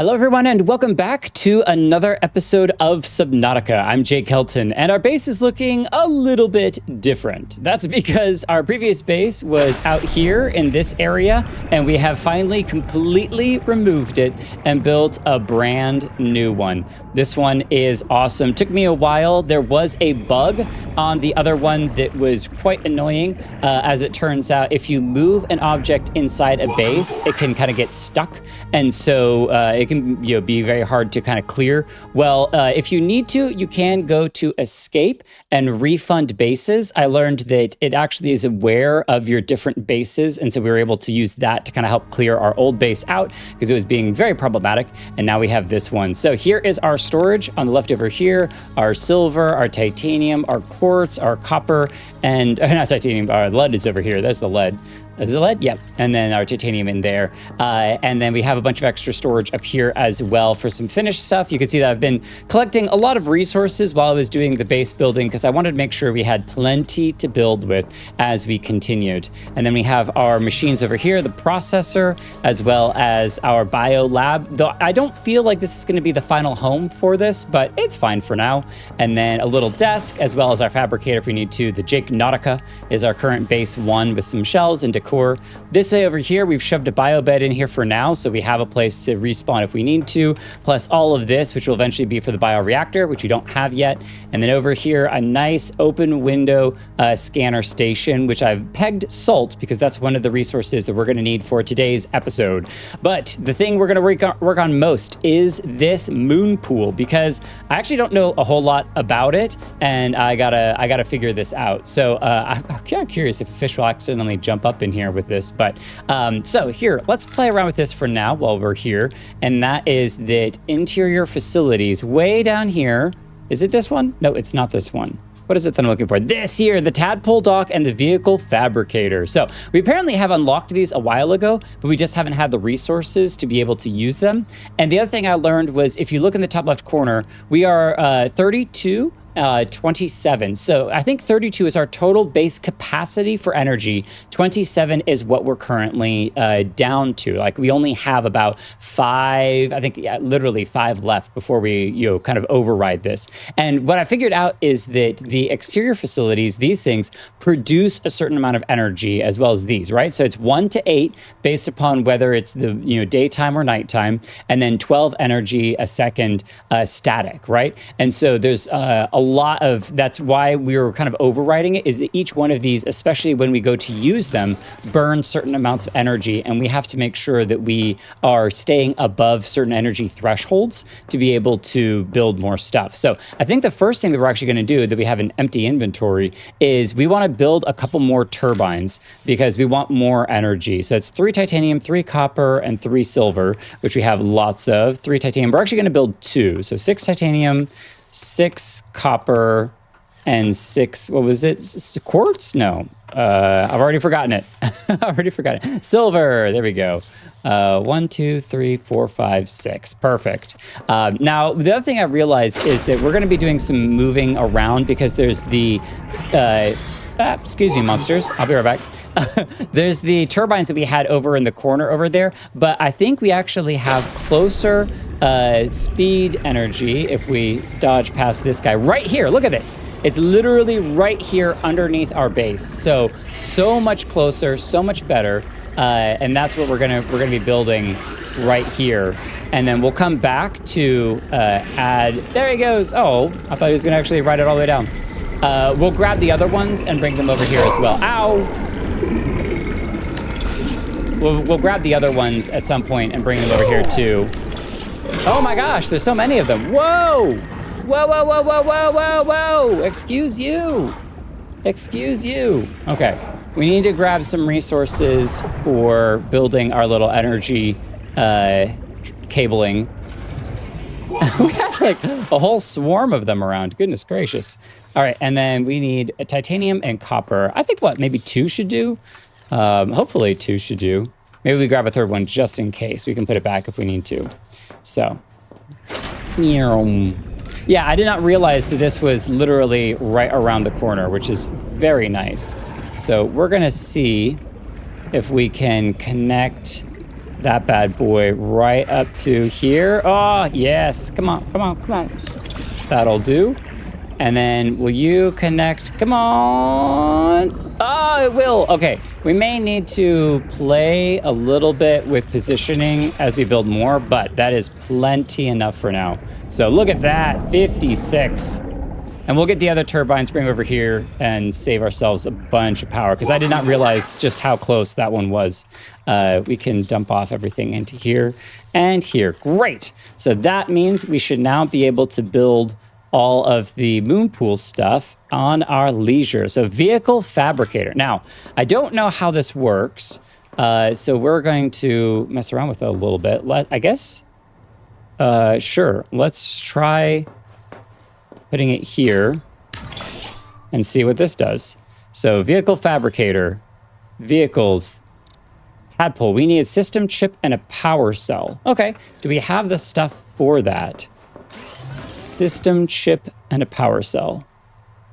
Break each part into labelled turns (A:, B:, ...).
A: Hello everyone and welcome back to another episode of Subnautica. I'm Jake Kelton and our base is looking a little bit different. That's because our previous base was out here in this area and we have finally completely removed it and built a brand new one. This one is awesome. Took me a while. There was a bug on the other one that was quite annoying. As it turns out, if you move an object inside a base, it can kind of get stuck. And so it can be very hard to kind of clear. Well, if you need to, you can go to escape and refund bases. I learned that it actually is aware of your different bases. And so we were able to use that to kind of help clear our old base out because it was being very problematic. And now we have this one. So here is our storage on the left over here, our silver, our titanium, our quartz, our copper, and not titanium, our lead is over here. That's the lead. Is it lead? Yep. And then our titanium in there. And then we have a bunch of extra storage up here as well for some finished stuff. You can see that I've been collecting a lot of resources while I was doing the base building because I wanted to make sure we had plenty to build with as we continued. And then we have our machines over here, the processor, as well as our bio lab. Though I don't feel like this is going to be the final home for this, but it's fine for now. And then a little desk, as well as our fabricator if we need to. The Jake Nautica is our current base one with some shells and decor. This way over here, we've shoved a bio bed in here for now, so we have a place to respawn if we need to, plus all of this, which will eventually be for the bioreactor, which we don't have yet. And then over here, a nice open window scanner station, which I've pegged salt because that's one of the resources that we're going to need for today's episode. But the thing we're going to work on most is this moon pool because I actually don't know a whole lot about it, and I gotta figure this out. So I'm kind of curious if a fish will accidentally jump up in here with this, but so here, let's play around with this for now while we're here, and that is that interior facilities way down here. Is it this one? No, it's not this one. What is it that I'm looking for? This here, the Tadpole dock and the vehicle fabricator. So we apparently have unlocked these a while ago, but we just haven't had the resources to be able to use them. And the other thing I learned was if you look in the top left corner, we are 32, 27. So I think 32 is our total base capacity for energy. 27 is what we're currently down to. Like we only have about 5, I think literally 5 left before we kind of override this. And what I figured out is that the exterior facilities, these things produce a certain amount of energy as well as these, right? So it's 1 to 8 based upon whether it's the daytime or nighttime, and then 12 energy a second static, right? And so there's a lot of, that's why we were kind of overriding it, is that each one of these, especially when we go to use them, burn certain amounts of energy, and we have to make sure that we are staying above certain energy thresholds to be able to build more stuff. So I think the first thing that we're actually going to do, that we have an empty inventory, is we want to build a couple more turbines because we want more energy. So it's 3 titanium, 3 copper, and 3 silver, which we have lots of. 3 titanium. We're actually going to build 2. So 6 titanium, 6 copper, and 6, what was it? Quartz? No, I've already forgotten it. Silver, there we go. 1, 2, 3, 4, 5, 6. Perfect. Now, the other thing I realized is that we're going to be doing some moving around because there's the, excuse me, monsters. I'll be right back. There's the turbines that we had over in the corner over there, but I think we actually have closer speed energy if we dodge past this guy right here. Look at this. It's literally right here underneath our base. So much closer, so much better. And that's what we're gonna be building right here. And then we'll come back to add, there he goes. Oh, I thought he was gonna actually ride it all the way down. We'll grab the other ones and bring them over here as well. Ow! We'll grab the other ones at some point and bring them over here too. Oh my gosh, there's so many of them. Whoa! Whoa, whoa, whoa, whoa, whoa, whoa, whoa! Excuse you. Excuse you. Okay, we need to grab some resources for building our little energy cabling. We have like a whole swarm of them around. Goodness gracious. All right, and then we need a titanium and copper. I think maybe 2 should do? Hopefully 2 should do. Maybe we grab a third one just in case. We can put it back if we need to. So, yeah, I did not realize that this was literally right around the corner, which is very nice. So we're gonna see if we can connect that bad boy right up to here. Oh, yes. Come on, come on, come on. That'll do. And then will you connect? Come on. Oh, it will. Okay. We may need to play a little bit with positioning as we build more, but that is plenty enough for now. So look at that, 56. And we'll get the other turbines, bring over here and save ourselves a bunch of power because I did not realize just how close that one was. We can dump off everything into here and here. Great. So that means we should now be able to build all of the moon pool stuff on our leisure. So vehicle fabricator. Now, I don't know how this works. So we're going to mess around with it a little bit. I guess, sure. Let's try putting it here and see what this does. So vehicle fabricator, vehicles, Tadpole. We need a system chip and a power cell. Okay, do we have the stuff for that? System chip and a power cell.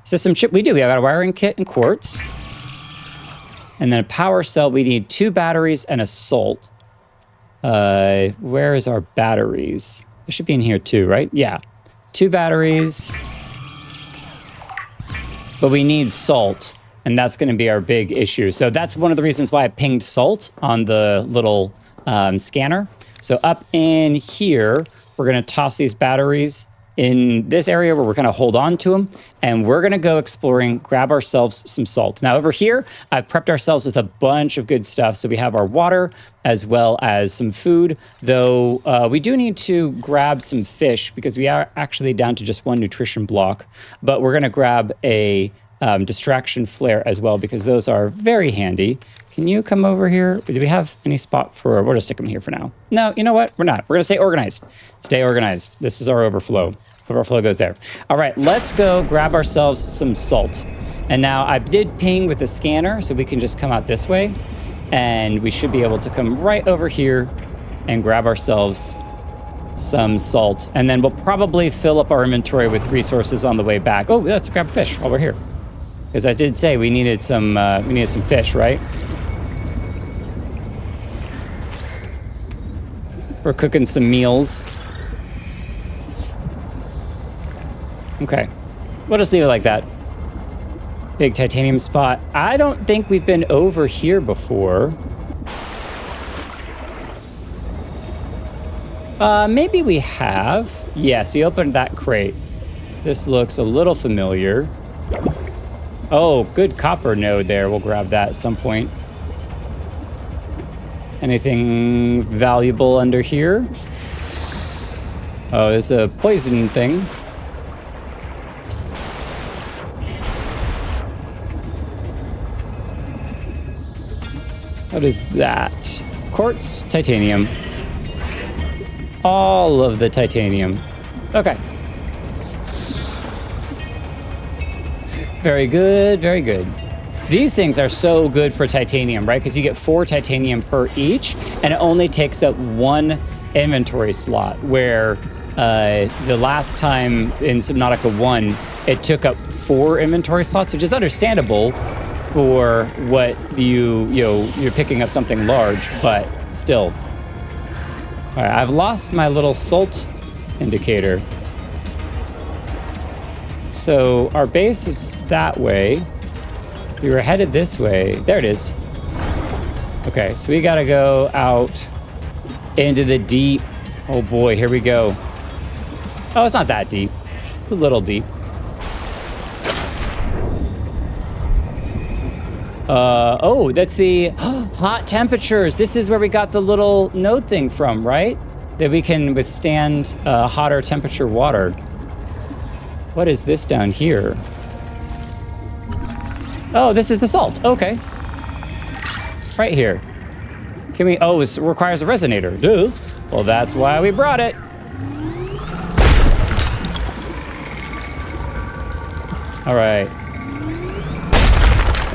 A: System chip, we do. We got a wiring kit and quartz. And then a power cell, we need 2 batteries and a salt. Where is our batteries? They should be in here too, right? Yeah. 2 batteries. But we need salt, and that's going to be our big issue. So that's one of the reasons why I pinged salt on the little scanner. So up in here, we're going to toss these batteries in this area where we're going to hold on to them, and we're going to go exploring, grab ourselves some salt. Now over here, I've prepped ourselves with a bunch of good stuff. So we have our water as well as some food, though we do need to grab some fish because we are actually down to just 1 nutrition block, but we're going to grab a distraction flare as well because those are very handy. Can you come over here? Do we have any spot for, we'll just stick them here for now. No, you know what? We're not. We're going to stay organized. Stay organized. This is our overflow. Overflow goes there. All right, let's go grab ourselves some salt. And now I did ping with the scanner, so we can just come out this way. And we should be able to come right over here and grab ourselves some salt. And then we'll probably fill up our inventory with resources on the way back. Oh, let's grab fish while we're here. Because I did say we needed some fish, right? We're cooking some meals. Okay, we'll just leave it like that. Big titanium spot. I don't think we've been over here before. Maybe we have. Yes, we opened that crate. This looks a little familiar. Oh, good copper node there. We'll grab that at some point. Anything valuable under here? Oh, there's a poison thing. What is that? Quartz, titanium. All of the titanium. Okay. Very good, very good. These things are so good for titanium, right? Because you get 4 titanium per each, and it only takes up 1 inventory slot, where the last time in Subnautica 1, it took up 4 inventory slots, which is understandable for what you're picking up something large, but still. All right, I've lost my little salt indicator. So our base was that way. We were headed this way. There it is. Okay, so we gotta go out into the deep. Oh boy, here we go. Oh, it's not that deep. It's a little deep. Oh, that's the hot temperatures. This is where we got the little node thing from, right? That we can withstand hotter temperature water. What is this down here? Oh, this is the salt. Okay. Right here. Can we, oh, it requires a resonator. Duh. Well, that's why we brought it. All right.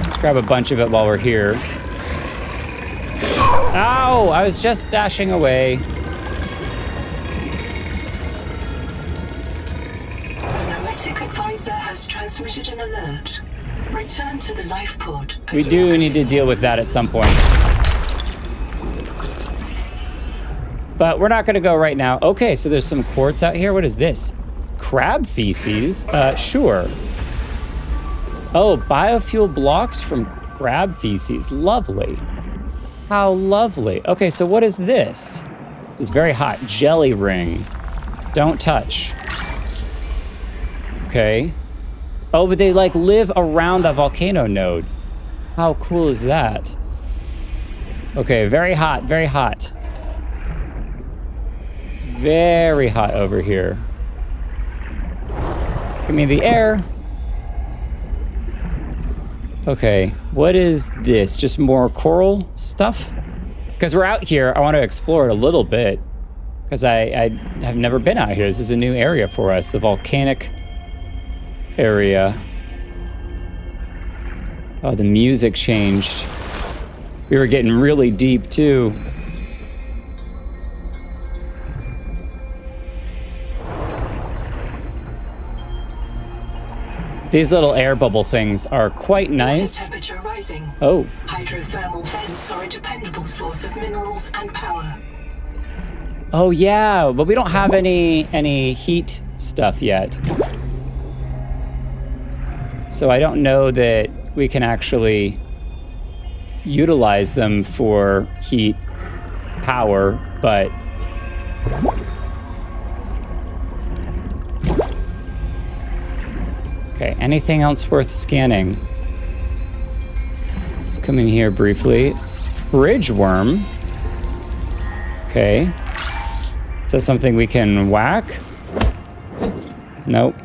A: Let's grab a bunch of it while we're here. Ow, I was just dashing away.
B: The Noetic advisor has transmitted an alert. Return to the life pod.
A: We do need to deal with that at some point. But we're not gonna go right now. Okay, so there's some quartz out here. What is this? Crab feces? Sure. Oh, biofuel blocks from crab feces. Lovely. How lovely. Okay, so what is this? This is very hot. Jelly ring. Don't touch. Okay. Oh, but they like live around the volcano node. How cool is that? Okay, very hot, very hot. Very hot over here. Give me the air. Okay, what is this? Just more coral stuff? Because we're out here, I want to explore it a little bit. Because I have never been out here. This is a new area for us, the volcanic area. Oh, the music changed. We were getting really deep too. These little air bubble things are quite nice.
B: Water temperature rising.
A: Oh.
B: Hydrothermal vents are a dependable source of minerals and power.
A: Oh yeah, but we don't have any heat stuff yet. So I don't know that we can actually utilize them for heat power, but okay, anything else worth scanning? Let's come in here briefly. Fridge worm. Okay. Is that something we can whack? Nope.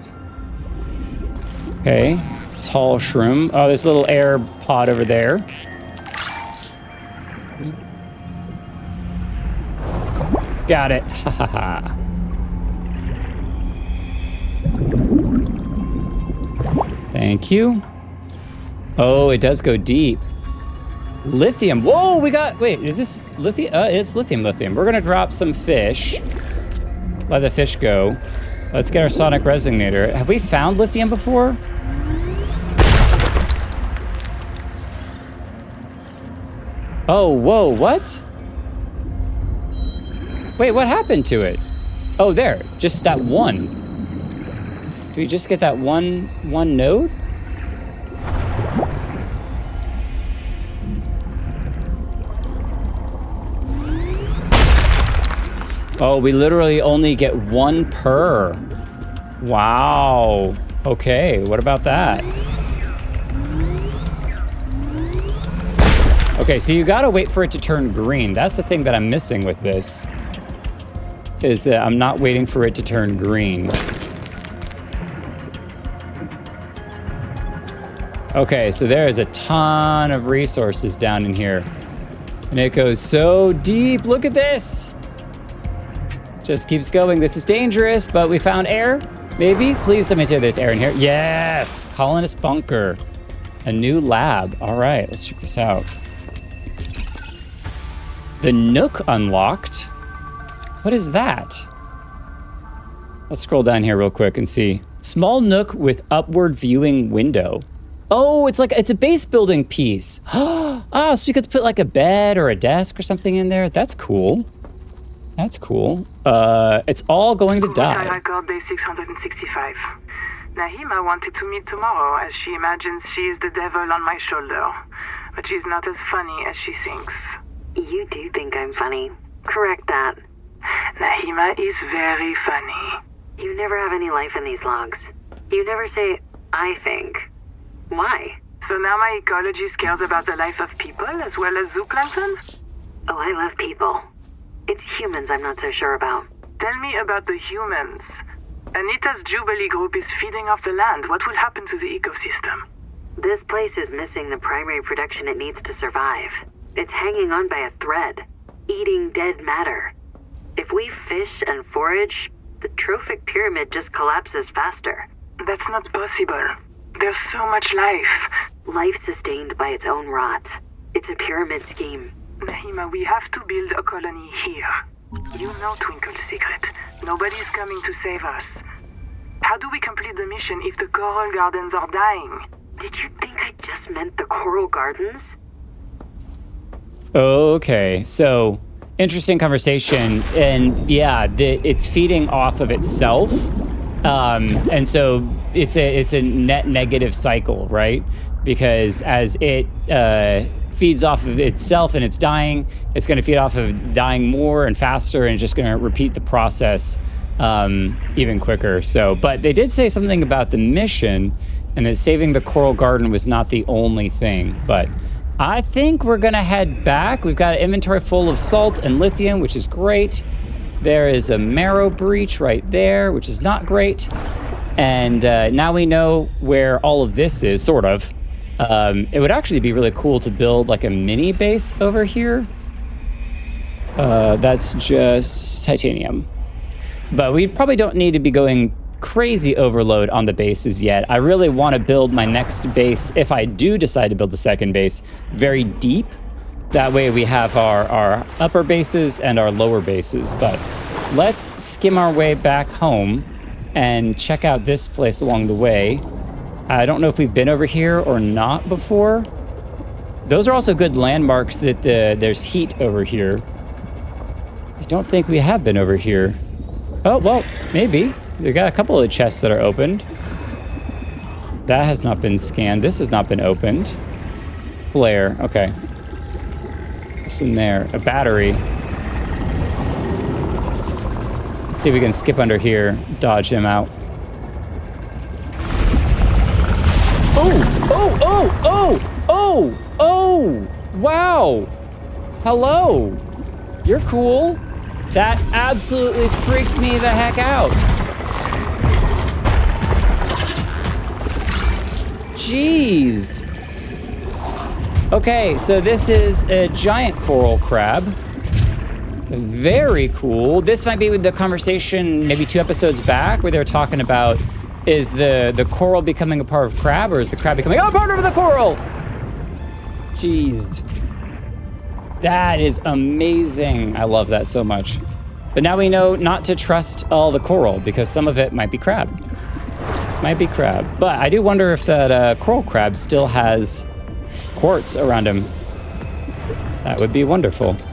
A: Okay. Tall shroom. Oh, there's a little air pod over there. Got it. Ha ha ha. Thank you. Oh, it does go deep. Lithium. Whoa, we got... Wait, is this lithium? It's lithium. We're going to drop some fish. Let the fish go. Let's get our sonic resonator. Have we found lithium before? Oh, whoa, what? Wait, what happened to it? Oh, there. Just that one. Do we just get that one node? Oh, we literally only get one per. Wow. Okay, what about that? Okay, so you gotta wait for it to turn green. That's the thing that I'm missing with this, is that I'm not waiting for it to turn green. Okay, so there is a ton of resources down in here. And it goes so deep. Look at this. Just keeps going. This is dangerous, but we found air. Maybe? Please let me tell you there's air in here. Yes! Colonist bunker. A new lab. All right, let's check this out. The Nook unlocked. What is that? Let's scroll down here real quick and see. Small nook with upward viewing window. Oh, it's a base building piece. Oh, so you could put like a bed or a desk or something in there. That's cool. That's cool. It's all going to die.
C: Record day 665. Nahima wanted to meet tomorrow as she imagines she is the devil on my shoulder. But she's not as funny as she thinks.
D: You do think I'm funny. Correct that.
C: Nahima is very funny.
D: You never have any life in these logs. You never say, I think. Why?
C: So now my ecologist cares about the life of people as well as zooplankton?
D: Oh, I love people. It's humans I'm not so sure about.
C: Tell me about the humans. Anita's Jubilee group is feeding off the land. What will happen to the ecosystem?
D: This place is missing the primary production it needs to survive. It's hanging on by a thread, eating dead matter. If we fish and forage, the trophic pyramid just collapses faster.
C: That's not possible. There's so much life.
D: Life sustained by its own rot. It's a pyramid scheme.
C: Nahima, we have to build a colony here. You know Twinkle's secret. Nobody's coming to save us. How do we complete the mission if the coral gardens are dying?
D: Did you think I just meant the coral gardens?
A: Okay, so interesting conversation. And yeah, it's feeding off of itself. And so it's a net negative cycle, right? Because as it feeds off of itself and it's dying, it's going to feed off of dying more and faster, and it's just going to repeat the process even quicker. So, but they did say something about the mission, and that saving the coral garden was not the only thing. But I think we're going to head back. We've got an inventory full of salt and lithium, which is great. There is a marrow breach right there, which is not great. And now we know where all of this is, sort of. It would actually be really cool to build like a mini base over here. That's just titanium. But we probably don't need to be going crazy overload on the bases yet. I really want to build my next base, if I do decide to build a second base, very deep. That way we have our upper bases and our lower bases. But let's skim our way back home and check out this place along the way. I don't know if we've been over here or not before. Those are also good landmarks that there's heat over here. I don't think we have been over here. Oh, well, maybe. We've got a couple of chests that are opened. That has not been scanned. This has not been opened. Flare, okay. What's in there? A battery. Let's see if we can skip under here, dodge him out. Oh, wow. Hello. You're cool. That absolutely freaked me the heck out. Jeez. Okay, so this is a giant coral crab. Very cool. This might be with the conversation maybe 2 episodes back where they were talking about, is the coral becoming a part of crab, or is the crab becoming a part of the coral? Jeez. That is amazing. I love that so much. But now we know not to trust all the coral, because some of it might be crab. Might be crab. But I do wonder if that coral crab still has quartz around him. That would be wonderful. Do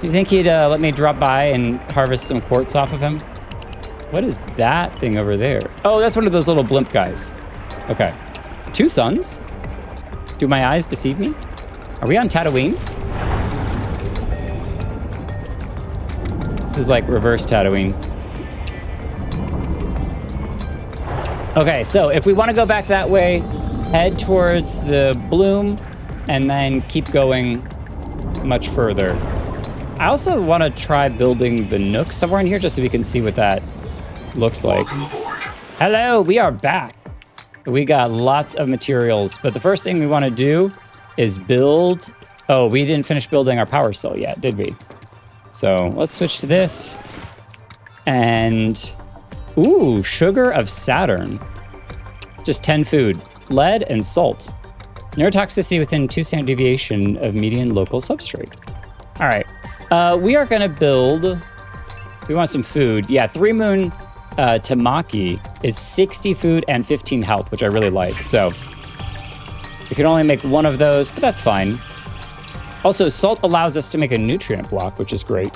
A: you think he'd let me drop by and harvest some quartz off of him? What is that thing over there? Oh, that's one of those little blimp guys. Okay. 2 suns? Do my eyes deceive me? Are we on Tatooine? This is like reverse Tatooine. Okay, so if we want to go back that way, head towards the bloom and then keep going much further. I also want to try building the nook somewhere in here just so we can see what that looks like. Hello, we are back. We got lots of materials, but the first thing we want to do is build... Oh, we didn't finish building our power cell yet, did we? So let's switch to this. And... Ooh, sugar of Saturn. Just 10 food. Lead and salt. Neurotoxicity within 2 standard deviation of median local substrate. All right. We are going to build... We want some food. Yeah, 3 Moon Tamaki is 60 food and 15 health, which I really like. So we can only make 1 of those, but that's fine. Also, salt allows us to make a nutrient block, which is great.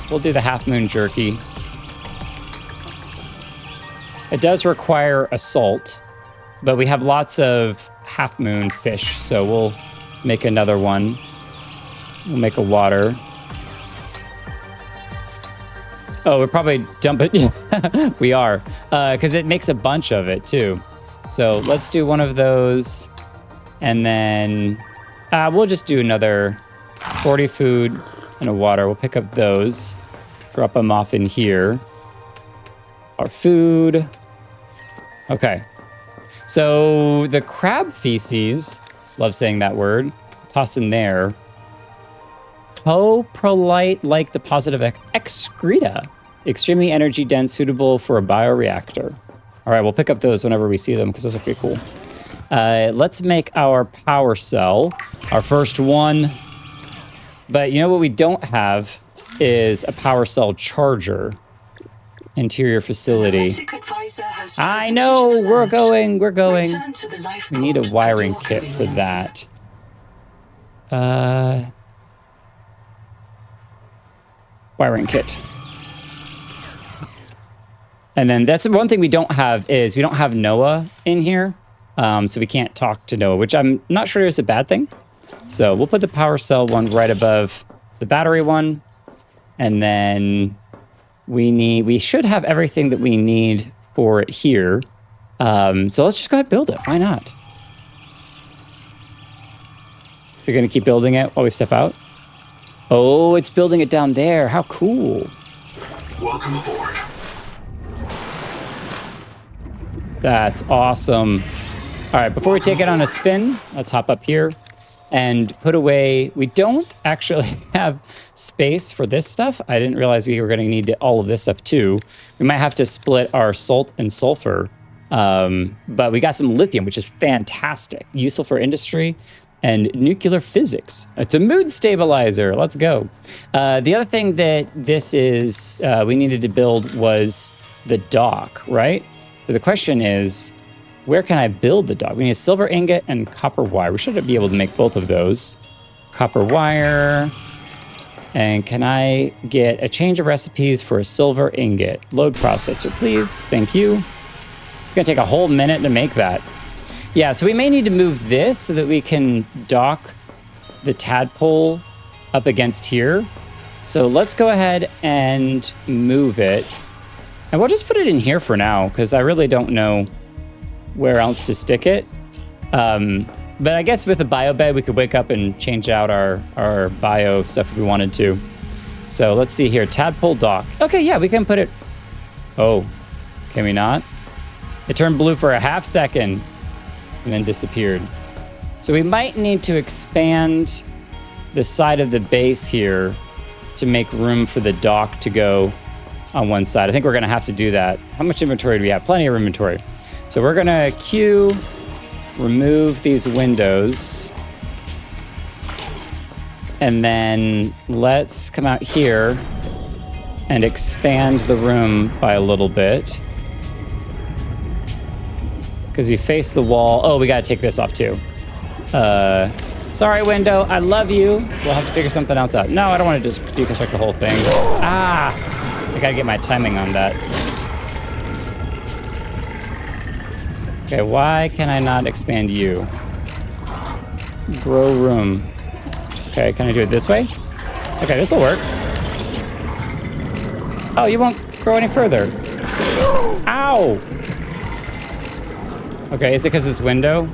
A: We'll do the Half Moon Jerky. It does require a salt, but we have lots of Half Moon fish, so we'll make another one. We'll make a water. Oh, we'll probably dump it. We are, because it makes a bunch of it too. So let's do one of those, and then we'll just do another 40 food and a water. We'll pick up those, drop them off in here. Our food. Okay. So the crab feces, love saying that word, toss in there. Coprolite-like deposit of excreta. Extremely energy dense, suitable for a bioreactor. All right, we'll pick up those whenever we see them because those are pretty cool. Let's make our power cell, our first one. But you know what we don't have is a power cell charger. Interior facility. I know, we're going. We need a wiring kit for that. wiring kit. And then that's one thing we don't have is we don't have Noah in here. So we can't talk to Noah, which I'm not sure is a bad thing. So we'll put the power cell one right above the battery one. And then we should have everything that we need for it here. So let's just go ahead and build it. Why not? So you're going to keep building it while we step out? Oh, it's building it down there. How cool.
E: Welcome aboard.
A: That's awesome. All right, before we take it on a spin, let's hop up here and put away. We don't actually have space for this stuff. I didn't realize we were going to need all of this stuff too. We might have to split our salt and sulfur. But we got some lithium, which is fantastic. Useful for industry and nuclear physics. It's a mood stabilizer. Let's go. The other thing that this is, we needed to build was the dock, right? But the question is, where can I build the dock? We need a silver ingot and copper wire. We should be able to make both of those. Copper wire. And can I get a change of recipes for a silver ingot? Load processor, please. Thank you. It's gonna take a whole minute to make that. Yeah, so we may need to move this so that we can dock the tadpole up against here. So let's go ahead and move it. And we'll just put it in here for now, because I really don't know where else to stick it. But I guess with the bio bed, we could wake up and change out our bio stuff if we wanted to. So let's see here, tadpole dock. Okay, yeah, we can put it. Oh, can we not? It turned blue for a half second and then disappeared. So we might need to expand the side of the base here to make room for the dock to go on one side. I think we're gonna have to do that. How much inventory do we have? Plenty of inventory. So we're gonna remove these windows. And then let's come out here and expand the room by a little bit. Because we face the wall. Oh, we gotta take this off too. Sorry, window, I love you. We'll have to figure something else out. No, I don't want to just deconstruct the whole thing. Ah, I gotta get my timing on that. Okay, why can I not expand you? Grow room. Okay, can I do it this way? Okay, this'll work. Oh, you won't grow any further. Ow! Okay, is it because it's window?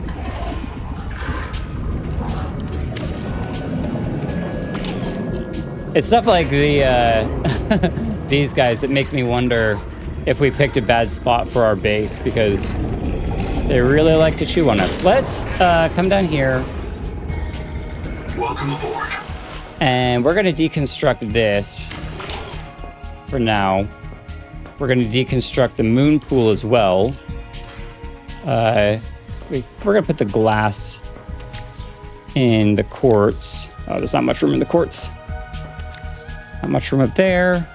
A: It's stuff like the these guys that make me wonder if we picked a bad spot for our base, because they really like to chew on us. Let's come down here.
E: Welcome aboard.
A: And we're gonna deconstruct this for now. We're gonna deconstruct the moon pool as well. We're gonna put the glass in the quartz. Oh, there's not much room in the quartz. Not much room up there.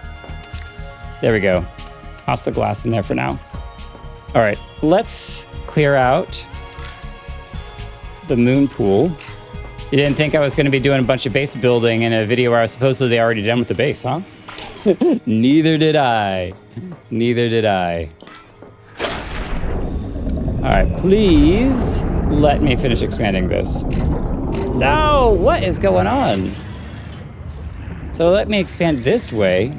A: There we go. Toss the glass in there for now. All right, let's clear out the moon pool. You didn't think I was gonna be doing a bunch of base building in a video where I was supposedly already done with the base, huh? Neither did I. Neither did I. All right, please let me finish expanding this. No, what is going on? So let me expand this way,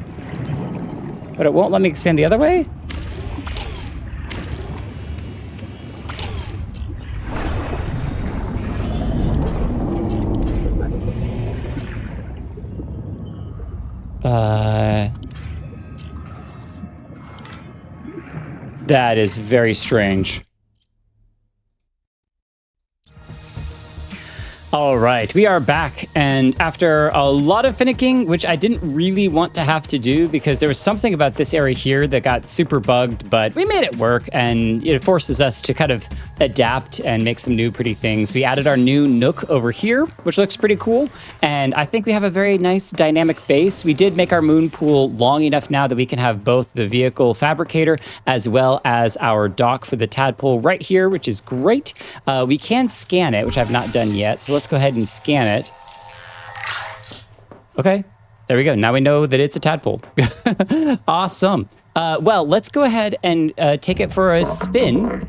A: but it won't let me expand the other way? That is very strange. All right, we are back, and after a lot of finicking, which I didn't really want to have to do because there was something about this area here that got super bugged, but we made it work, and it forces us to kind of adapt and make some new pretty things. We added our new nook over here, which looks pretty cool, and I think we have a very nice dynamic base. We did make our moon pool long enough now that we can have both the vehicle fabricator as well as our dock for the tadpole right here, which is great. We can scan it, which I've not done yet, so let's go ahead and scan it. Okay, There we go. Now we know that it's a tadpole. Awesome. Well, let's go ahead and take it for a spin.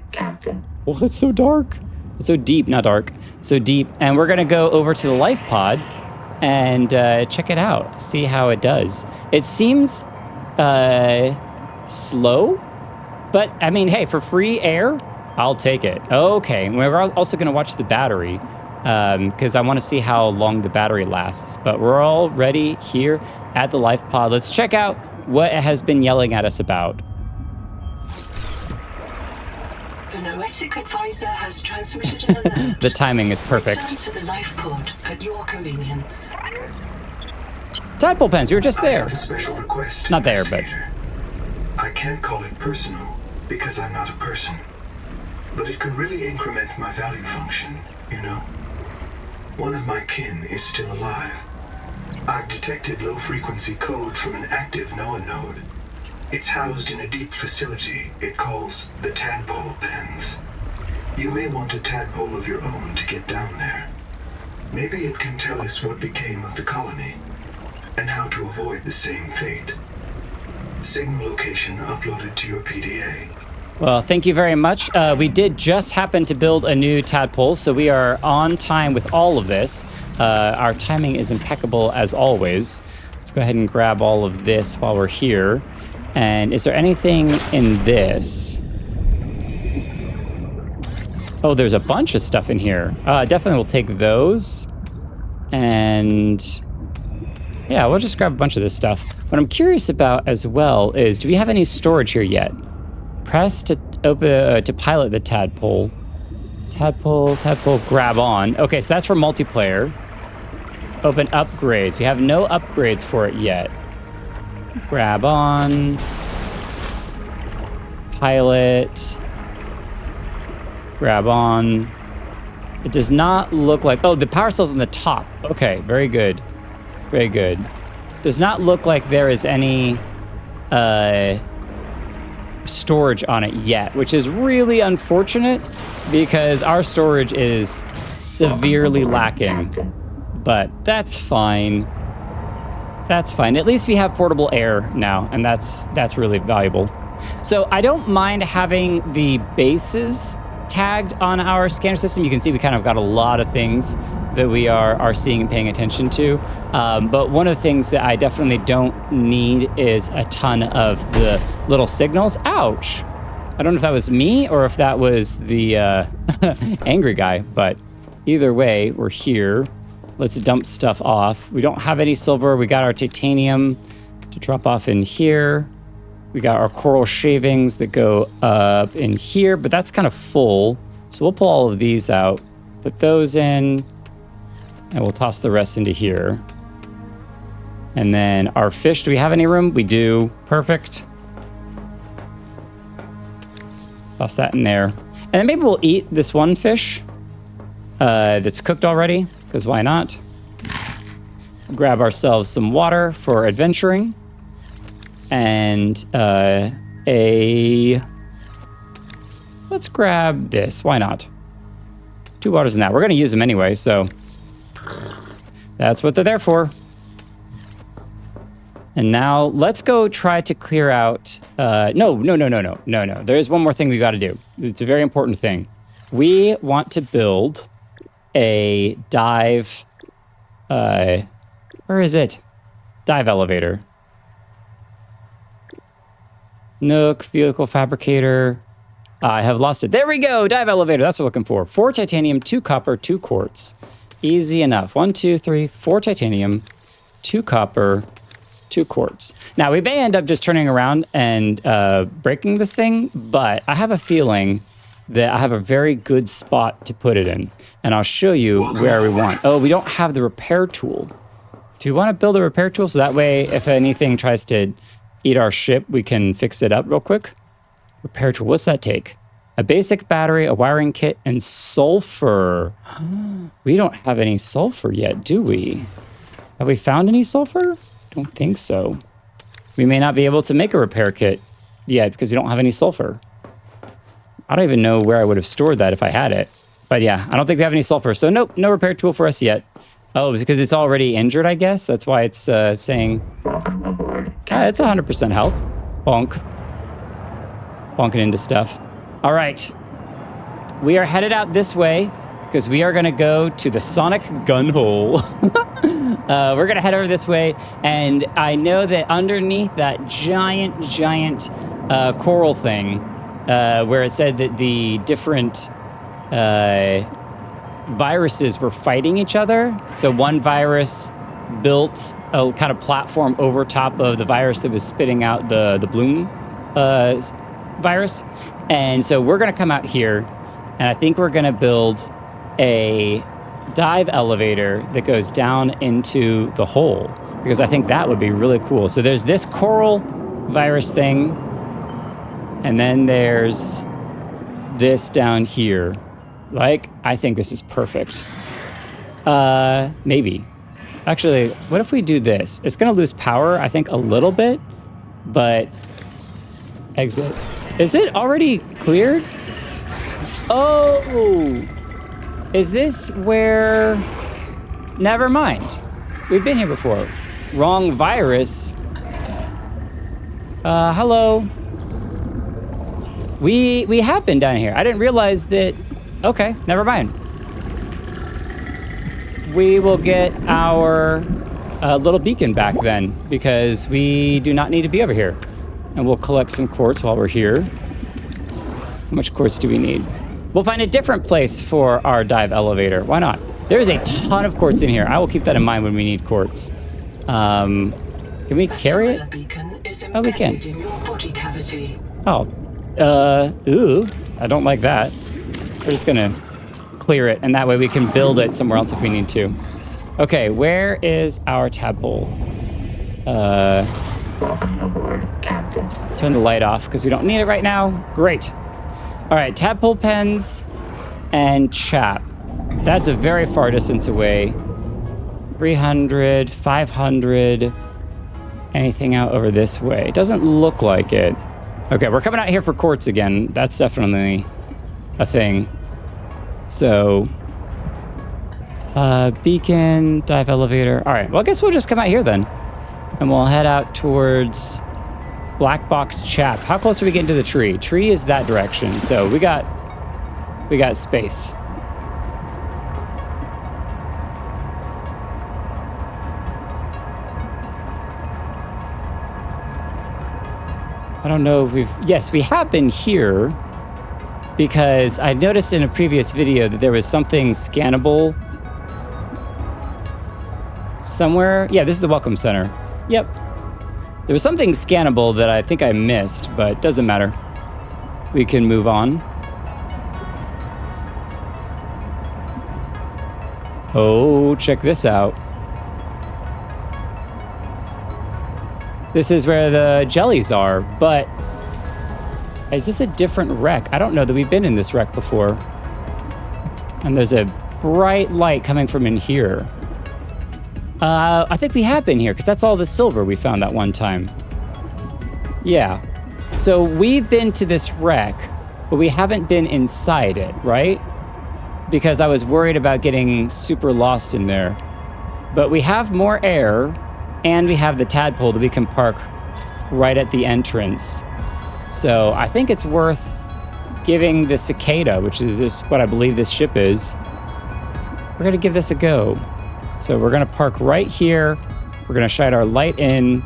A: Oh, that's so dark. It's so deep, not dark. So deep. And we're going to go over to the life pod and check it out. See how it does. It seems slow, but I mean, hey, for free air, I'll take it. Okay. We're also going to watch the battery because I want to see how long the battery lasts. But we're already here at the life pod. Let's check out what it has been yelling at us about.
B: The Noetic advisor has transmitted an alert.
A: The timing is perfect.
B: Return to the life pod at your convenience.
A: Tadpole pens, you were just
E: I
A: there.
E: have a special request,
A: Not there, but...
E: investigator. I can't call it personal because I'm not a person. But it could really increment my value function, you know? One of my kin is still alive. I've detected low-frequency code from an active NOAA node. It's housed in a deep facility it calls the Tadpole pens. You may want a tadpole of your own to get down there. Maybe it can tell us what became of the colony and how to avoid the same fate. Signal location uploaded to your PDA.
A: Well, thank you very much. We did just happen to build a new tadpole, so we are on time with all of this. Our timing is impeccable as always. Let's go ahead and grab all of this while we're here. And is there anything in this? Oh, there's a bunch of stuff in here. Definitely we'll take those. And yeah, we'll just grab a bunch of this stuff. What I'm curious about as well is, do we have any storage here yet? Press to open to pilot the tadpole. Tadpole, grab on. Okay, so that's for multiplayer. Open upgrades. We have no upgrades for it yet. Grab on. Pilot. Grab on. It does not look like... Oh, the power cell's on the top. Okay, very good. Very good. Does not look like there is any storage on it yet, which is really unfortunate because our storage is severely lacking. But that's fine. That's fine. At least we have portable air now, and that's really valuable. So I don't mind having the bases tagged on our scanner system. You can see we kind of got a lot of things that we are seeing and paying attention to. But one of the things that I definitely don't need is a ton of the little signals. Ouch! I don't know if that was me or if that was the angry guy, but either way, we're here. Let's dump stuff off. We don't have any silver. We got our titanium to drop off in here. We got our coral shavings that go up in here, but that's kind of full. So we'll pull all of these out, put those in, and we'll toss the rest into here. And then our fish, do we have any room? We do. Perfect. Toss that in there. And then maybe we'll eat this one fish that's cooked already, because why not? Grab ourselves some water for adventuring. And let's grab this. Why not? 2 waters in that. We're going to use them anyway, so that's what they're there for. And now let's go try to clear out... No. There is one more thing we got to do. It's a very important thing. We want to build a dive... where is it? Dive elevator. Nook, vehicle fabricator. I have lost it. There we go. Dive elevator. That's what we're looking for. 4 titanium, 2 copper, 2 quartz. Easy enough. 1, 2, 3, 4 titanium, 2 copper, 2 quartz. Now, we may end up just turning around and breaking this thing, but I have a feeling that I have a very good spot to put it in. And I'll show you where we want. Oh, we don't have the repair tool. Do you want to build a repair tool so that way if anything tries to eat our ship, we can fix it up real quick? Repair tool, what's that take? A basic battery, a wiring kit, and sulfur. We don't have any sulfur yet, do we? Have we found any sulfur? Don't think so. We may not be able to make a repair kit yet because we don't have any sulfur. I don't even know where I would have stored that if I had it. But yeah, I don't think we have any sulfur. So nope, no repair tool for us yet. Oh, because it's already injured, I guess? That's why it's saying... it's 100% health. Bonk. Bonking into stuff. All right. We are headed out this way because we are going to go to the Sonic Gun Hole. We're going to head over this way, and I know that underneath that giant coral thing, where it said that the different viruses were fighting each other. So one virus built a kind of platform over top of the virus that was spitting out the bloom virus. And so we're going to come out here, and I think we're going to build a dive elevator that goes down into the hole, because I think that would be really cool. So there's this coral virus thing, and then there's this down here. Like, I think this is perfect. Maybe. Actually, what if we do this? It's gonna lose power, I think, a little bit, but exit. Is it already cleared? Oh! Is this where... Never mind. We've been here before. Wrong virus. Hello. We have been down here. I didn't realize that... Okay, never mind. We will get our little beacon back then, because we do not need to be over here. And we'll collect some quartz while we're here. How much quartz do we need? We'll find a different place for our dive elevator. Why not? There is a ton of quartz in here. I will keep that in mind when we need quartz. Can we carry it? Oh, we can.
B: In your body cavity.
A: Oh. Ooh. I don't like that. We're just gonna clear it, and that way we can build it somewhere else if we need to. Okay, where is our tadpole? Turn the light off because we don't need it right now. Great. All right, tadpole pens and chap. That's a very far distance away. 300, 500. Anything out over this way? It doesn't look like it. Okay, we're coming out here for quartz again. That's definitely a thing. So, beacon, dive elevator. All right, well, I guess we'll just come out here then. And we'll head out towards Black Box Chap. How close are we getting to the tree? Tree is that direction, so we got space. I don't know if yes, we have been here, because I noticed in a previous video that there was something scannable somewhere. Yeah, this is the Welcome Center. Yep. There was something scannable that I think I missed, but doesn't matter. We can move on. Oh, check this out. This is where the jellies are, but is this a different wreck? I don't know that we've been in this wreck before. And there's a bright light coming from in here. I think we have been here, because that's all the silver we found that one time. Yeah. So we've been to this wreck, but we haven't been inside it, right? Because I was worried about getting super lost in there. But we have more air, and we have the tadpole that we can park right at the entrance. So I think it's worth giving the cicada, which is what I believe this ship is. We're gonna give this a go. So we're gonna park right here. We're gonna shine our light in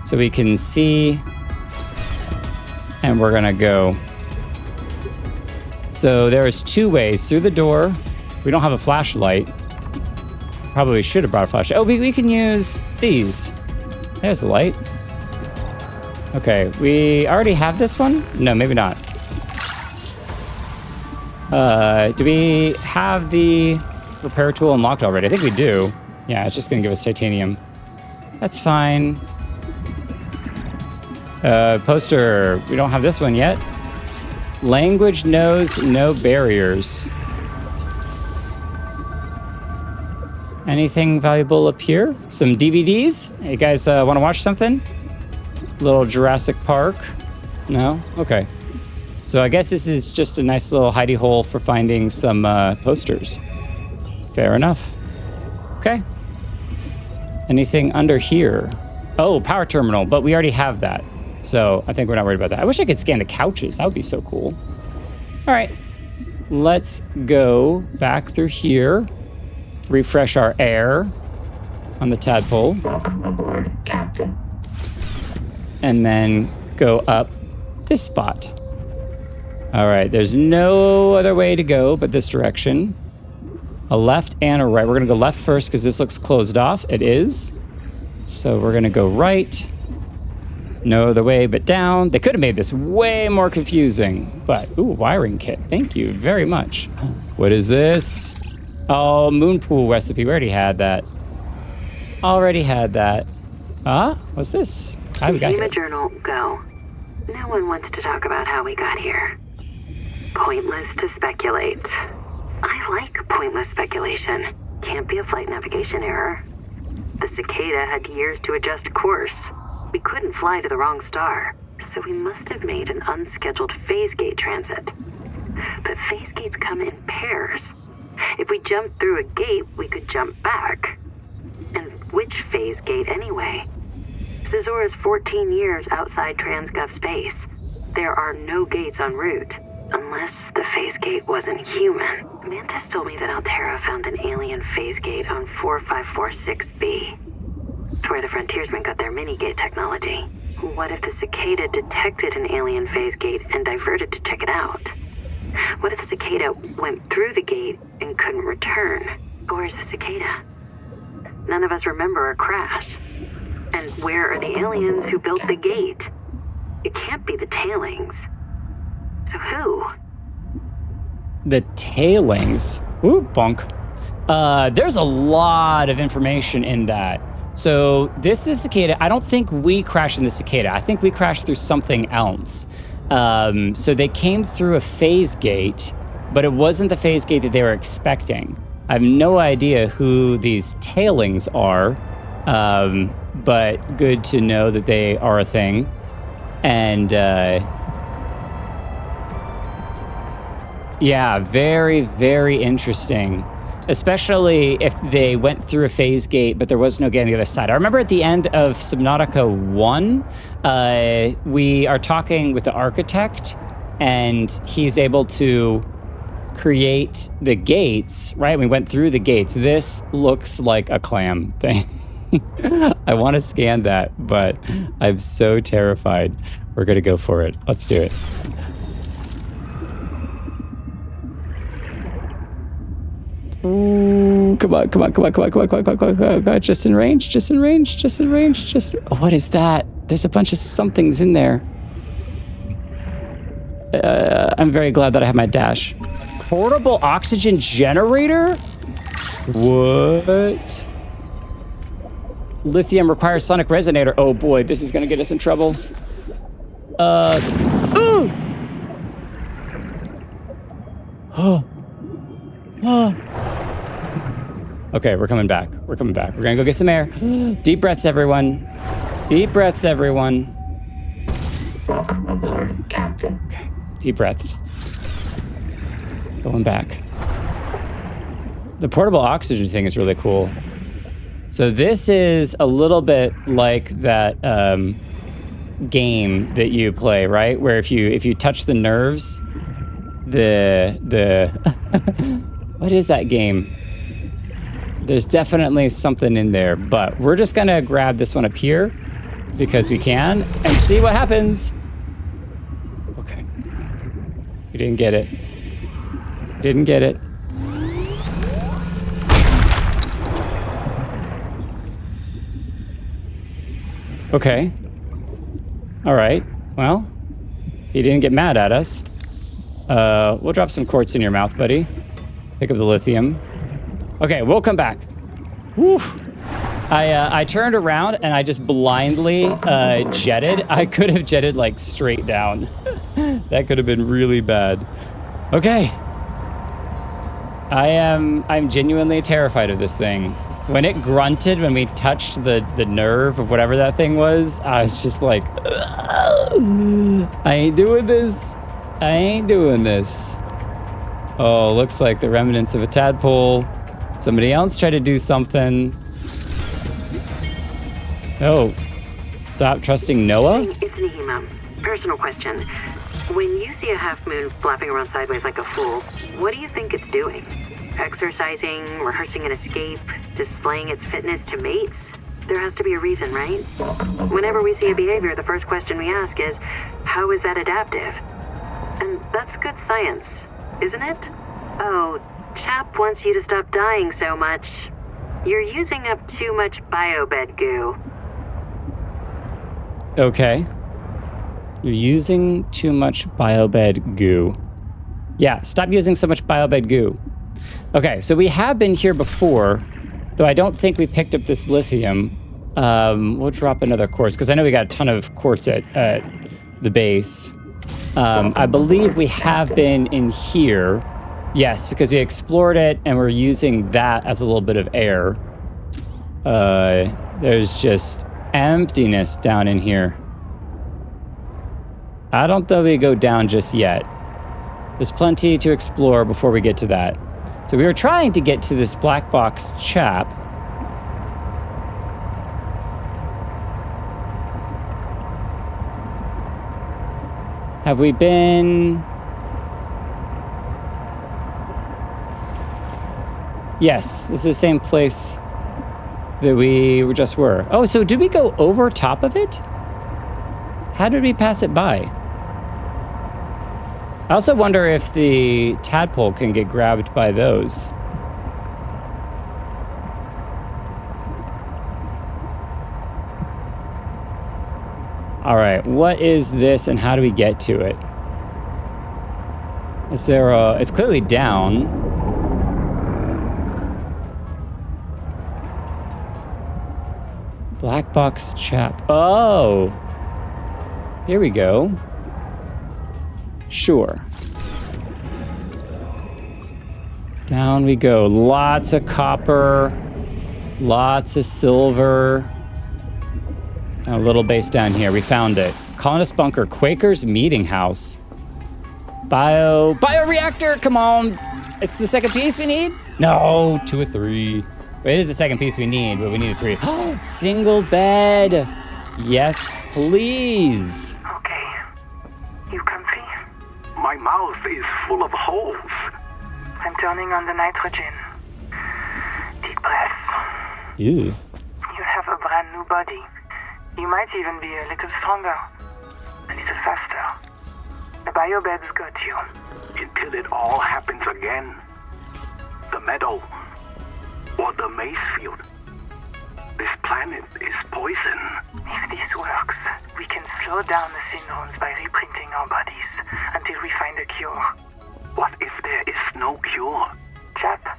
A: so we can see, and we're gonna go. So there's two ways through the door. We don't have a flashlight. Probably should have brought a flashlight. Oh, we can use these. There's the light. Okay, we already have this one? No, maybe not. Do we have the repair tool unlocked already? I think we do. Yeah, it's just gonna give us titanium. That's fine. Poster, we don't have this one yet. Language knows no barriers. Anything valuable up here? Some DVDs? You guys want to watch something? Little Jurassic Park? No? Okay. So I guess this is just a nice little hidey hole for finding some posters. Fair enough. Okay. Anything under here? Oh, power terminal, but we already have that. So I think we're not worried about that. I wish I could scan the couches. That would be so cool. All right. Let's go back through here. Refresh our air on the Tadpole.
F: Welcome aboard, Captain.
A: And then go up this spot. All right, there's no other way to go but this direction. A left and a right. We're gonna go left first because this looks closed off. It is. So we're gonna go right. No other way but down. They could have made this way more confusing, but ooh, wiring kit. Thank you very much. What is this? Oh, moon pool recipe. We already had that. What's this? How we got
D: Schema
A: here?
D: journal, go. No one wants to talk about how we got here. Pointless to speculate. I like pointless speculation. Can't be a flight navigation error. The cicada had years to adjust course. We couldn't fly to the wrong star, so we must have made an unscheduled phase gate transit. But phase gates come in pairs. If we jumped through a gate, we could jump back. And which phase gate anyway? Cezora's 14 years outside Transgov space. There are no gates en route, unless the phase gate wasn't human. Mantis told me that Altera found an alien phase gate on 4546B. It's where the frontiersmen got their mini-gate technology. What if the cicada detected an alien phase gate and diverted to check it out? What if the cicada went through the gate and couldn't return? Where's the cicada? None of us remember a crash. And where are the aliens who built the gate? It can't be the tailings. So who?
A: The tailings. Ooh, bonk. There's a lot of information in that. So this is cicada. I don't think we crashed in the cicada. I think we crashed through something else. So they came through a phase gate, but it wasn't the phase gate that they were expecting. I have no idea who these tailings are, but good to know that they are a thing. And yeah, very, very interesting. Especially if they went through a phase gate, but there was no gate on the other side. I remember at the end of Subnautica 1, we are talking with the architect, and he's able to create the gates, right? We went through the gates. This looks like a clam thing. I want to scan that, but I'm so terrified. We're going to go for it. Let's do it. Ooh, come on. Just in range. Oh, what is that? There's a bunch of somethings in there. I'm very glad that I have my dash. Portable oxygen generator? What? Lithium requires sonic resonator. Oh boy, this is gonna get us in trouble. Okay, we're coming back. We're gonna go get some air. Deep breaths, everyone.
F: Welcome aboard, Captain.
A: Okay, deep breaths. Going back. The portable oxygen thing is really cool. So this is a little bit like that game that you play, right? Where if you touch the nerves, the what is that game? There's definitely something in there, but we're just gonna grab this one up here because we can and see what happens. Okay. We didn't get it. Okay. All right. Well, he didn't get mad at us. We'll drop some quartz in your mouth, buddy. Pick up the lithium. Okay, we'll come back. Woo. I turned around and I just blindly jetted. I could have jetted like straight down. That could have been really bad. Okay. I'm genuinely terrified of this thing. When it grunted, when we touched the nerve of whatever that thing was, I was just like, I ain't doing this. Oh, looks like the remnants of a tadpole. Somebody else tried to do something. Oh, stop trusting Noah?
D: It's Nihima. Personal question. When you see a half moon flapping around sideways like a fool, what do you think it's doing? Exercising, rehearsing an escape, displaying its fitness to mates? There has to be a reason, right? Whenever we see a behavior, the first question we ask is, how is that adaptive? And that's good science, isn't it? Oh, Chap wants you to stop dying so much. You're using up too much biobed goo.
A: Okay. You're using too much biobed goo. Yeah, stop using so much biobed goo. Okay, so we have been here before, though I don't think we picked up this lithium. We'll drop another quartz, because I know we got a ton of quartz at the base. I believe we have been in here. Yes, because we explored it, and we're using that as a little bit of air. There's just emptiness down in here. I don't think we go down just yet. There's plenty to explore before we get to that. So we were trying to get to this black box chap. Have we been... Yes, this is the same place that we just were. Oh, so did we go over top of it? How did we pass it by? I also wonder if the tadpole can get grabbed by those. All right, what is this and how do we get to it? Is there a... It's clearly down. Black box chap. Oh! Here we go. Sure. Down we go. Lots of copper. Lots of silver. And a little base down here. We found it. Colonist bunker. Quaker's meeting house. Bioreactor! Come on! It's the second piece we need? No, 2 or 3. Wait, it is the second piece we need, but we need a 3. Oh, single bed. Yes, please.
C: Okay. You comfy? My mouth is full of holes. I'm turning on the nitrogen. Deep breath.
A: Ew.
C: You have a brand new body. You might even be a little stronger. A little faster. The biobeds got you. Until it all happens again. The meadow. Or the Maisefield. This planet is poison. If this works, we can slow down the syndromes by reprinting our bodies until we find a cure. What if there is no cure? Chap,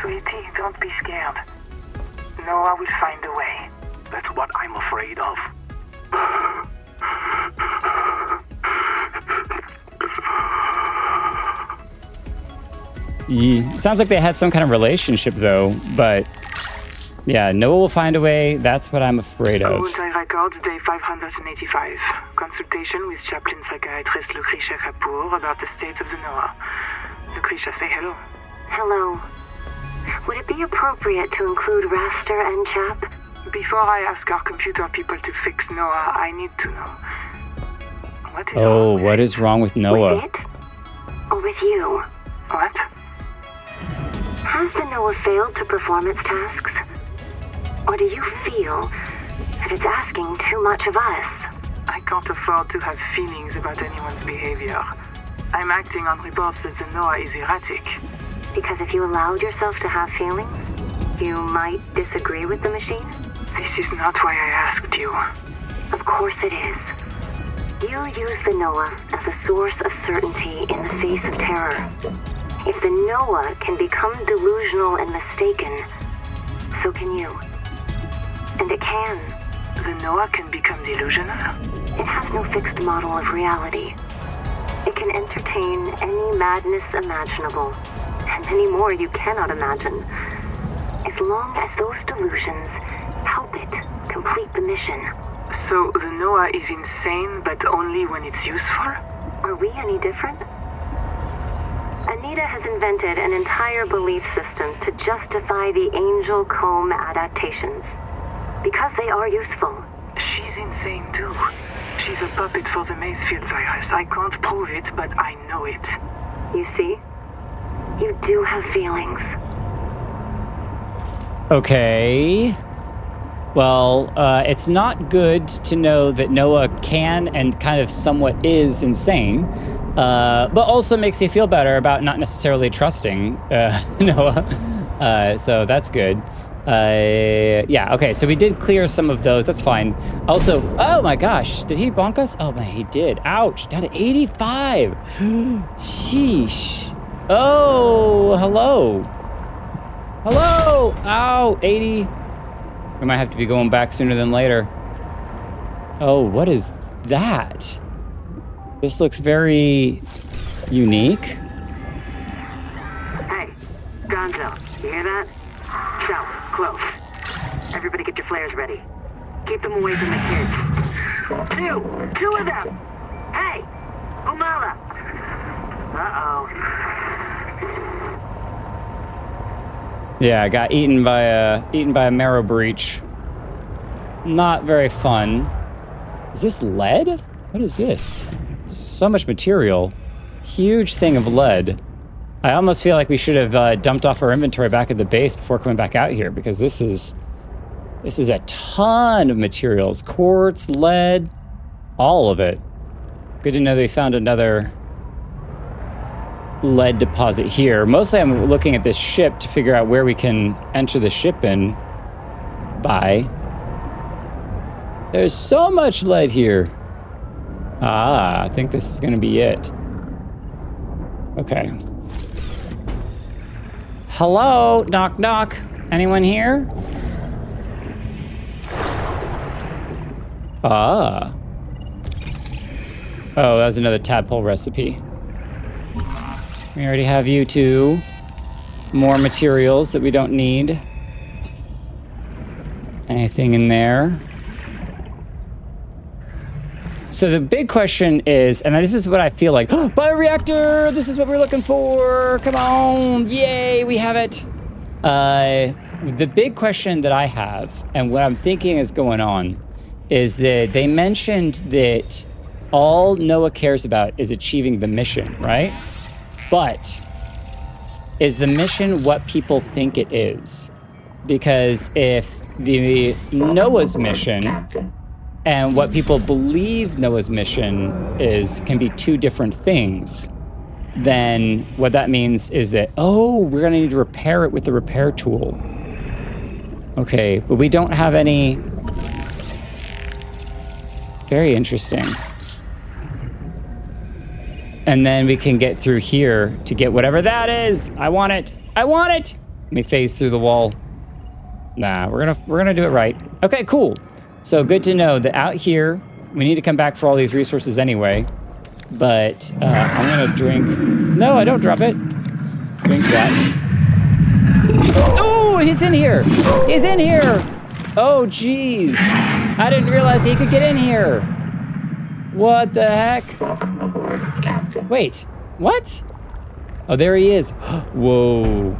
C: sweetie, don't be scared. Noah will find a way. That's what I'm afraid of.
A: It sounds like they had some kind of relationship, though, but yeah, Noah will find a way. That's what I'm afraid of.
C: Longplay records, day 585. Consultation with chaplain psychiatrist Lucretia Kapoor about the state of the Noah. Lucretia, say hello.
D: Hello. Would it be appropriate to include Raster and Chap?
C: Before I ask our computer people to fix Noah, I need to know. What is
A: Oh,
C: wrong?
A: what is wrong with Noah?
D: With it? Or with you?
C: What?
D: Has the Noah failed to perform its tasks? Or do you feel that it's asking too much of us?
C: I can't afford to have feelings about anyone's behavior. I'm acting on reports that the Noah is erratic.
D: Because if you allowed yourself to have feelings, you might disagree with the machine?
C: This is not why I asked you.
D: Of course it is. You use the Noah as a source of certainty in the face of terror. If the Noah can become delusional and mistaken, so can you. And it can.
C: The Noah can become delusional?
D: It has no fixed model of reality. It can entertain any madness imaginable, and many more you cannot imagine, as long as those delusions help it complete the mission.
C: So the Noah is insane, but only when it's useful?
D: Are we any different? A Anita has invented an entire belief system to justify the Angel Comb adaptations. Because they are useful.
C: She's insane too. She's a puppet for the Maisefield virus. I can't prove it, but I know it.
D: You see? You do have feelings.
A: Okay. Well, it's not good to know that Noah can and kind of somewhat is insane, but also makes me feel better about not necessarily trusting Noah. So that's good. Yeah, okay, so we did clear some of those. That's fine. Also, oh my gosh, did he bonk us? Oh man, he did. Ouch, down to 85. Sheesh. Oh, hello. Hello. Ow, 80. We might have to be going back sooner than later. Oh, what is that? This looks very unique.
D: Hey, Gonzo, you hear that? South, close. Everybody get your flares ready. Keep them away from the kids. Two of them! Hey! Umala! Uh-oh.
A: Yeah, I got eaten by a marrow breach. Not very fun. Is this lead? What is this? So much material. Huge thing of lead. I almost feel like we should have dumped off our inventory back at the base before coming back out here, because this is a ton of materials. Quartz, lead, all of it. Good to know they found another lead deposit here. Mostly I'm looking at this ship to figure out where we can enter the ship in by. There's so much lead here. Ah, I think this is gonna be it. Okay. Hello, knock knock. Anyone here? Ah. Oh, that was another tadpole recipe. We already have you two. More materials that we don't need. Anything in there? So the big question is, and this is what I feel like, oh, bioreactor, this is what we're looking for. Come on, yay, we have it. The big question that I have, and what I'm thinking is going on, is that they mentioned that all Noah cares about is achieving the mission, right? But is the mission what people think it is? Because if the Noah's mission and what people believe Noah's mission is can be two different things, then what that means is that, oh, we're gonna need to repair it with the repair tool. Okay, but we don't have any. Very interesting. And then we can get through here to get whatever that is. I want it. I want it. Let me phase through the wall. Nah, we're gonna do it right. Okay, cool. So good to know that out here, we need to come back for all these resources anyway. But I'm gonna drink. No, I don't drop it. Drink that. Oh, he's in here. He's in here. Oh, jeez. I didn't realize he could get in here. What the heck? Wait, what? Oh, there he is. Whoa.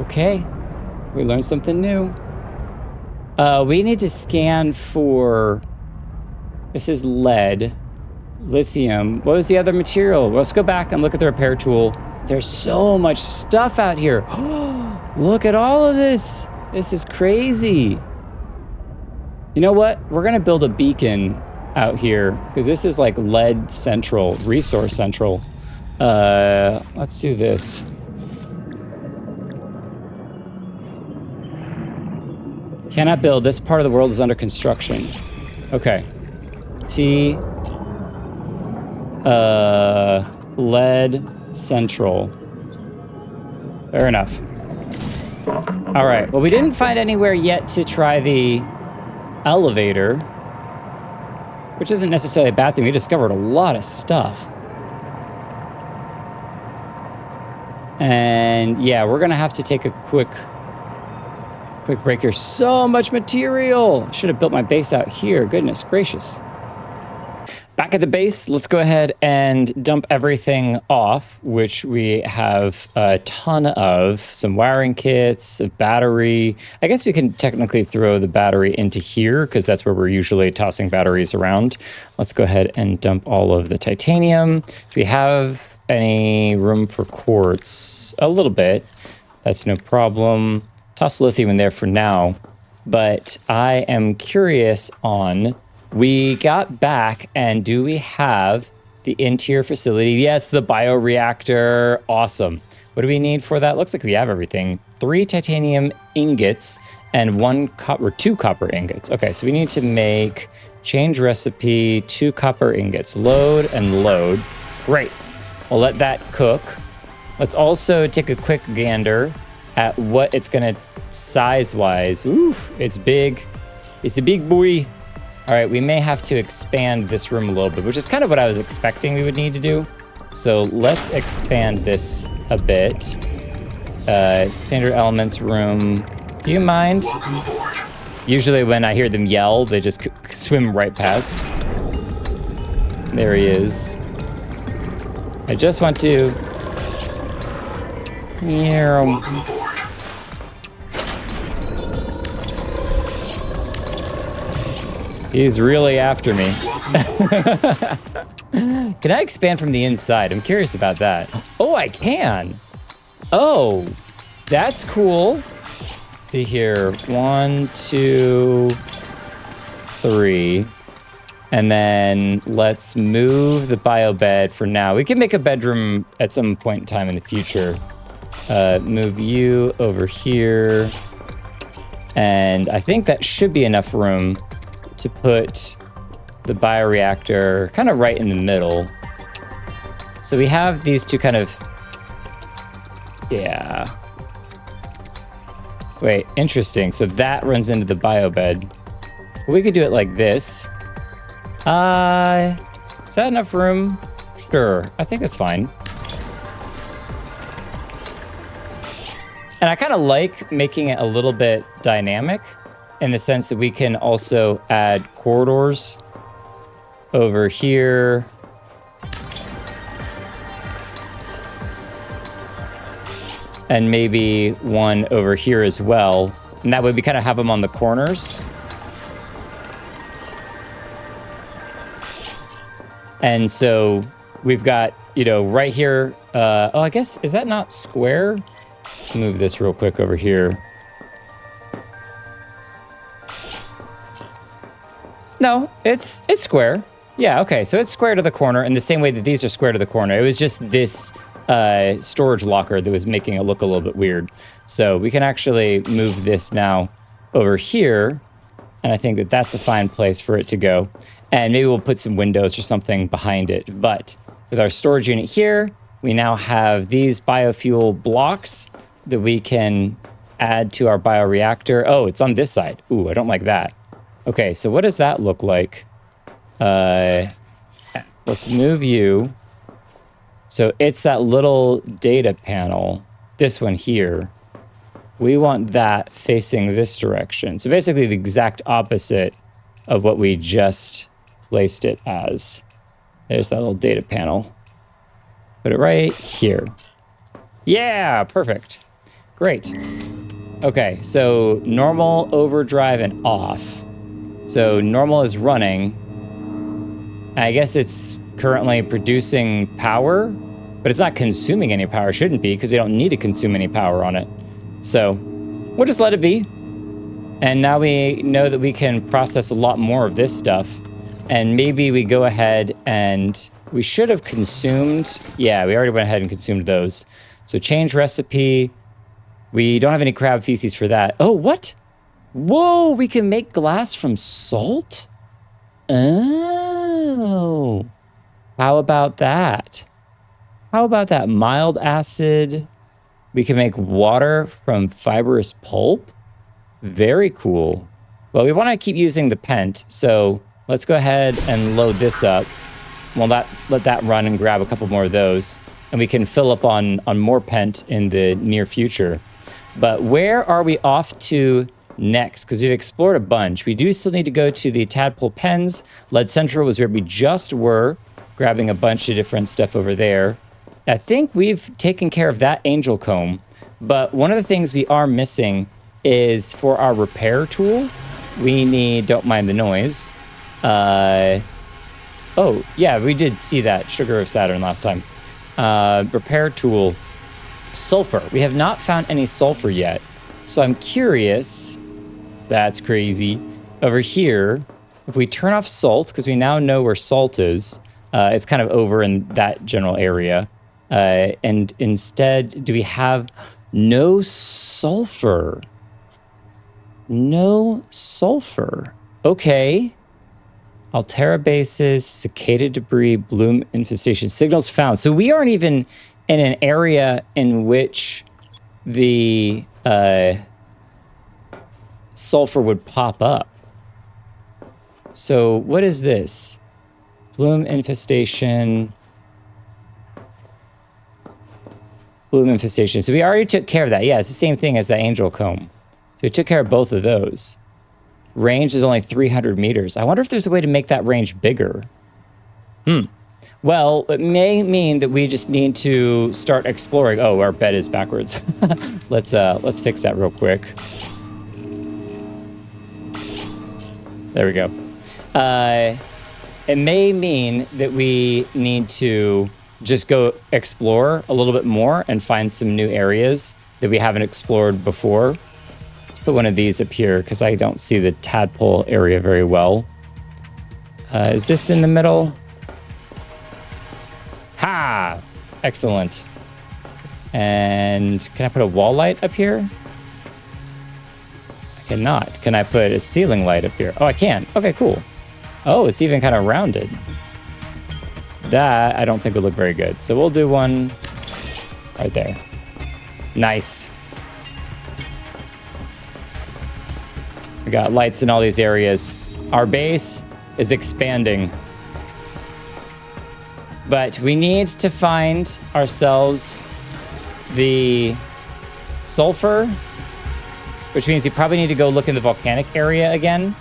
A: Okay, we learned something new. We need to scan for, this is lead, lithium. What was the other material? Well, let's go back and look at the repair tool. There's so much stuff out here. Look at all of this. This is crazy. You know what? We're gonna build a beacon out here because this is like lead central, resource central. Let's do this. Cannot build. This part of the world is under construction. Okay. T. Lead central. Fair enough. All right. Well, we didn't find anywhere yet to try the elevator, which isn't necessarily a bad thing. We discovered a lot of stuff. And yeah, we're gonna have to take a quick break here. So much material. I should have built my base out here. Goodness gracious. Back at the base, let's go ahead and dump everything off, which we have a ton of. Some wiring kits, a battery. I guess we can technically throw the battery into here because that's where we're usually tossing batteries around. Let's go ahead and dump all of the titanium. Do we have any room for quartz? A little bit. That's no problem. Toss lithium in there for now. But I am curious on... We got back, and do we have the interior facility? Yes, the bioreactor. Awesome. What do we need for that? Looks like we have everything. 3 titanium ingots and 2 copper ingots. Okay, so we need to make change recipe, 2 copper ingots. Load and load. Great. We'll let that cook. Let's also take a quick gander at what it's gonna size-wise. Oof, it's big. It's a big boy. All right, we may have to expand this room a little bit, which is kind of what I was expecting we would need to do. So let's expand this a bit. Standard elements room. Do you mind?
E: Welcome aboard.
A: Usually when I hear them yell, they just swim right past. There he is. I just want to...
E: Welcome aboard.
A: He's really after me.
E: Welcome aboard.
A: Can I expand from the inside? I'm curious about that. Oh, I can. Oh, that's cool. Let's see here. 1, 2, 3. And then let's move the bio bed for now. We can make a bedroom at some point in time in the future. Move you over here. And I think that should be enough room to put the bioreactor kind of right in the middle. So we have these two kind of, yeah. Wait, interesting. So that runs into the bio bed. We could do it like this. Is that enough room? Sure, I think that's fine. And I kind of like making it a little bit dynamic in the sense that we can also add corridors over here. And maybe one over here as well. And that way we kind of have them on the corners. And so we've got, you know, right here. Oh, I guess, is that not square? Let's move this real quick over here. No, it's square. Yeah, okay, so it's square to the corner in the same way that these are square to the corner. It was just this storage locker that was making it look a little bit weird. So we can actually move this now over here, and I think that that's a fine place for it to go. And maybe we'll put some windows or something behind it. But with our storage unit here, we now have these biofuel blocks that we can add to our bioreactor. Oh, it's on this side. Ooh, I don't like that. Okay, so what does that look like? Let's move you. So it's that little data panel, this one here. We want that facing this direction. So basically the exact opposite of what we just placed it as. There's that little data panel. Put it right here. Yeah, perfect. Great. Okay, so normal, overdrive, and off. So normal is running. I guess it's currently producing power, but it's not consuming any power. It shouldn't be, because you don't need to consume any power on it. So we'll just let it be. And now we know that we can process a lot more of this stuff. And maybe we go ahead and we should have consumed. Yeah, we already went ahead and consumed those. So change recipe. We don't have any crab feces for that. Oh, what? Whoa, we can make glass from salt? Oh. How about that? How about that? Mild acid. We can make water from fibrous pulp. Very cool. Well, we want to keep using the pent, so let's go ahead and load this up. We'll let that run and grab a couple more of those, and we can fill up on more pent in the near future. But where are we off to next? Because we've explored a bunch. We do still need to go to the Tadpole Pens. Lead Central was where we just were, grabbing a bunch of different stuff over there. I think we've taken care of that angel comb, but one of the things we are missing is for our repair tool, we need, don't mind the noise. Oh, yeah, we did see that Sugar of Saturn last time. Repair tool, sulfur. We have not found any sulfur yet. So I'm curious, that's crazy. Over here, if we turn off salt, because we now know where salt is, it's kind of over in that general area. And instead, do we have no sulfur? No sulfur. Okay. Altera bases, cicada debris, bloom infestation, signals found. So we aren't even in an area in which the sulfur would pop up. So what is this? Bloom infestation. Bloom infestation. So we already took care of that. Yeah, it's the same thing as the angel comb. So we took care of both of those. Range is only 300 meters. I wonder if there's a way to make that range bigger. Well, it may mean that we just need to start exploring. Oh, our bed is backwards. Let's fix that real quick. There we go. It may mean that we need to just go explore a little bit more and find some new areas that we haven't explored before. Put one of these up here because I don't see the tadpole area very well. Is this in the middle? Ha! Excellent. And can I put a wall light up here? I cannot. Can I put a ceiling light up here? Oh, I can. Okay, cool. Oh, it's even kind of rounded. That I don't think would look very good. So we'll do one right there. Nice. We got lights in all these areas. Our base is expanding. But we need to find ourselves the sulfur, which means we probably need to go look in the volcanic area again.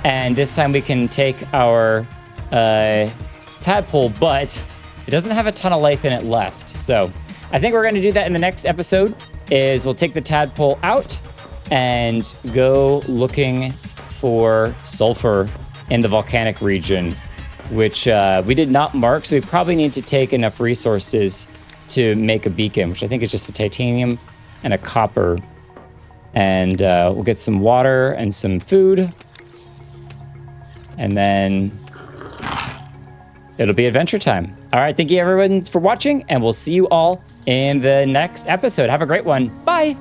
A: And this time we can take our tadpole, but it doesn't have a ton of life in it left. So I think we're going to do that in the next episode, is we'll take the tadpole out and go looking for sulfur in the volcanic region, which we did not mark, so we probably need to take enough resources to make a beacon, which I think is just a titanium and a copper. And we'll get some water and some food, and then it'll be adventure time. All right, thank you everyone for watching, and we'll see you all in the next episode. Have a great one. Bye.